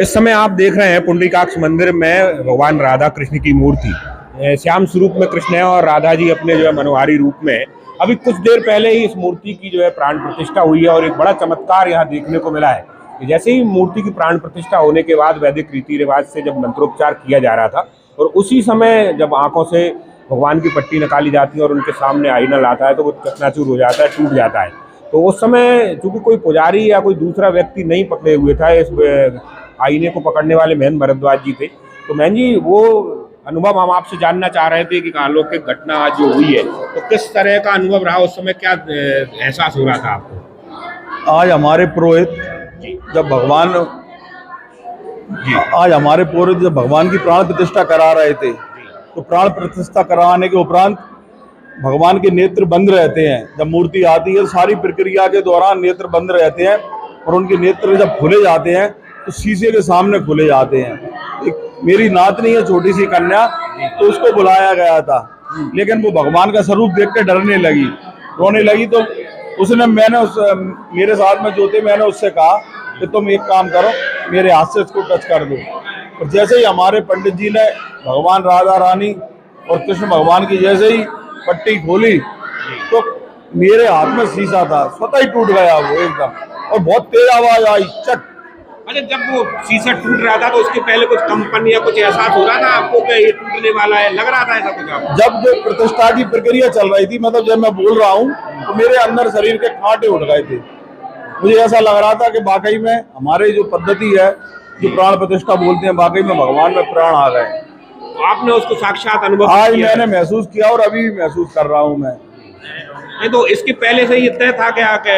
इस समय आप देख रहे हैं पुंडरीकाक्ष मंदिर में भगवान राधा कृष्ण की मूर्ति श्याम स्वरूप में कृष्ण है और राधा जी अपने जो है मनोहारी रूप में है। अभी कुछ देर पहले ही इस मूर्ति की जो है प्राण प्रतिष्ठा हुई है और एक बड़ा चमत्कार यहाँ देखने को मिला है कि जैसे ही मूर्ति की प्राण प्रतिष्ठा होने के बाद वैदिक रीति रिवाज से जब मंत्रोपचार किया जा रहा था और उसी समय जब आंखों से भगवान की पट्टी निकाली जाती है और उनके सामने आईना लाता है तो वो चकनाचूर हो जाता है, टूट जाता है। तो उस समय चूंकि कोई पुजारी या कोई दूसरा व्यक्ति नहीं पकड़े हुए था, इस आईने को पकड़ने वाले महन भरद्वाज जी थे। तो महन जी, वो अनुभव हम आपसे जानना चाह रहे थे कि अलौकिक घटना आज जो हुई है तो किस तरह का अनुभव रहा, उस समय क्या एहसास हो रहा था आपको? आज हमारे पुरोहित जब भगवान की प्राण प्रतिष्ठा करा रहे थे तो प्राण प्रतिष्ठा कराने के उपरांत भगवान के नेत्र बंद रहते हैं। जब मूर्ति आती है सारी प्रक्रिया के दौरान नेत्र बंद रहते हैं और उनके नेत्र जब खुले जाते हैं तो शीशे के सामने खुले जाते हैं। एक मेरी नातनी है, छोटी सी कन्या, तो उसको बुलाया गया था, लेकिन वो भगवान का स्वरूप देख के डरने लगी, रोने लगी। तो मेरे साथ में जो थे, मैंने उससे कहा कि तुम एक काम करो, मेरे हाथ से इसको टच कर दो। और जैसे ही हमारे पंडित जी ने भगवान राधा रानी और कृष्ण भगवान की जैसे ही पट्टी खोली तो मेरे हाथ में शीशा था, स्वतः ही टूट गया वो एकदम, और बहुत तेज आवाज आई, चट। अच्छा, जब वो शीशा टूट रहा था तो उसके पहले कुछ कंपन या कुछ एहसास हो रहा था आपको कि ये टूटने वाला है, लग रहा था ऐसा कुछ आपको? जब जो प्रतिष्ठा की प्रक्रिया चल रही थी, मतलब जब मैं बोल रहा हूँ तो मेरे अंदर शरीर के कांटे उठ गए थे। मुझे ऐसा लग रहा था कि वाकई में हमारे जो पद्धति है, जो प्राण प्रतिष्ठा बोलते हैं, वाकई में भगवान में प्राण आ गए। तो आपने उसको साक्षात अनुभव आज मैंने महसूस किया और अभी भी महसूस कर रहा हूँ मैं। नहीं तो इसके पहले से ये तय था क्या कि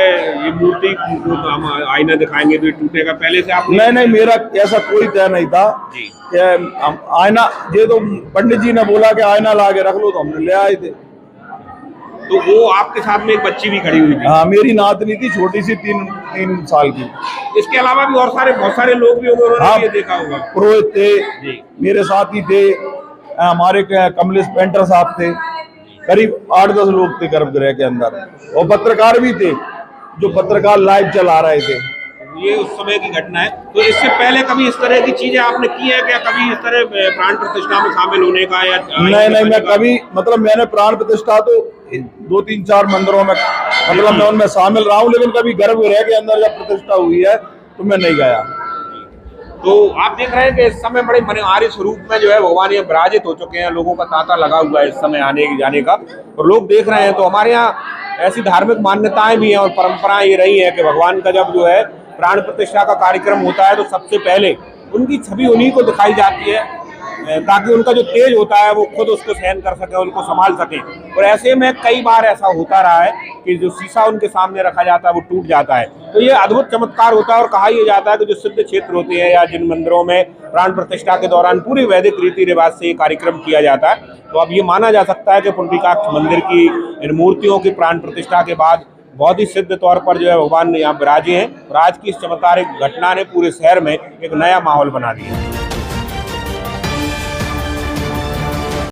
ये मूर्ति हम आईना दिखाएंगे तो ये टूटेगा, पहले से आप? नहीं, मेरा ऐसा कोई तय नहीं था कि आईना, ये तो पंडित जी ने बोला कि आईना ला के रख लो तो हमने ले आए थे। तो वो आपके साथ में एक बच्ची भी खड़ी हुई थी? हाँ, मेरी नातनी थी, छोटी सी, तीन साल की। इसके अलावा भी और बहुत सारे लोग भी उन्होंने ये देखा होगा? पुरोहित थे, मेरे साथ ही थे, हमारे कमलेश पेंटर साहब थे, करीब 8-10 लोग थे गर्भगृह के अंदर, और पत्रकार भी थे जो पत्रकार लाइव चला रहे थे। ये उस समय की घटना है। तो इससे पहले कभी इस तरह की चीजें आपने की है क्या? कभी इस तरह प्राण प्रतिष्ठा में शामिल होने का या? नहीं, मैं कभी, मतलब मैंने प्राण प्रतिष्ठा तो 2-3-4 मंदिरों में, मतलब मैं उनमें शामिल रहा हूँ, लेकिन कभी गर्भगृह के अंदर जब प्रतिष्ठा हुई है तो मैं नहीं गया। तो आप देख रहे हैं कि इस समय बड़े मनोहारी स्वरूप में जो है भगवान ये विराजित हो चुके हैं, लोगों का तांता लगा हुआ है इस समय आने जाने का, और लोग देख रहे हैं। तो हमारे यहाँ ऐसी धार्मिक मान्यताएं भी हैं और परंपराएं ये रही है कि भगवान का जब जो है प्राण प्रतिष्ठा का कार्यक्रम होता है तो सबसे पहले उनकी छवि उन्हीं को दिखाई जाती है ताकि उनका जो तेज होता है वो खुद उसको सहन कर सके, उनको संभाल सके। और ऐसे में कई बार ऐसा होता रहा है कि जो शीशा उनके सामने रखा जाता है वो टूट जाता है। तो ये अद्भुत चमत्कार होता है और कहा यह जाता है कि जो सिद्ध क्षेत्र होते हैं या जिन मंदिरों में प्राण प्रतिष्ठा के दौरान पूरी वैदिक रीति रिवाज से ये कार्यक्रम किया जाता है, तो अब ये माना जा सकता है कि पुंडरीकाक्ष मंदिर की इन मूर्तियों की प्राण प्रतिष्ठा के बाद बहुत ही सिद्ध तौर पर जो है भगवान यहाँ विराजे हैं। और आज की इस चमत्कारिक घटना ने पूरे शहर में एक नया माहौल बना दिया।